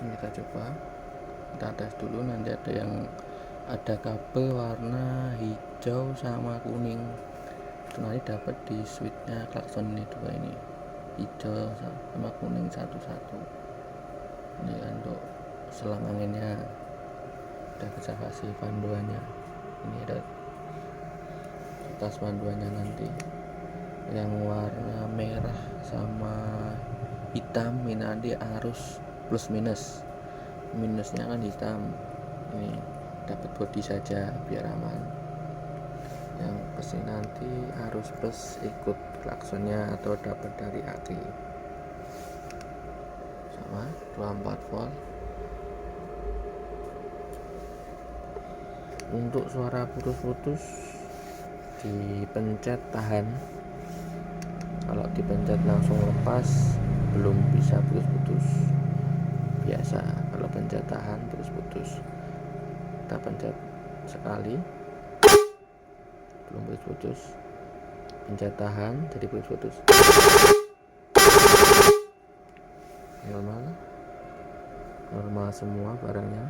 Ini kita coba, kita tes dulu. Nanti ada kabel warna hijau sama kuning itu nanti dapat di switchnya klakson ini, dua ini, hijau sama kuning satu-satu. Ini untuk selang anginnya udah bisa kasih panduannya. Ini ada tas panduannya. Nanti yang warna merah sama hitam ini nanti arus plus minus, minusnya kan hitam. Ini dapat bodi saja biar aman. Yang kesini nanti arus plus ikut klaksonnya atau dapat dari aki sama 24 volt. Untuk suara putus-putus dipencet tahan, kalau dipencet langsung lepas belum bisa putus-putus. Biasa kalau pencet tahan terus putus. Kita pencet sekali belum putus-putus, pencet tahan jadi putus-putus. Normal semua barangnya.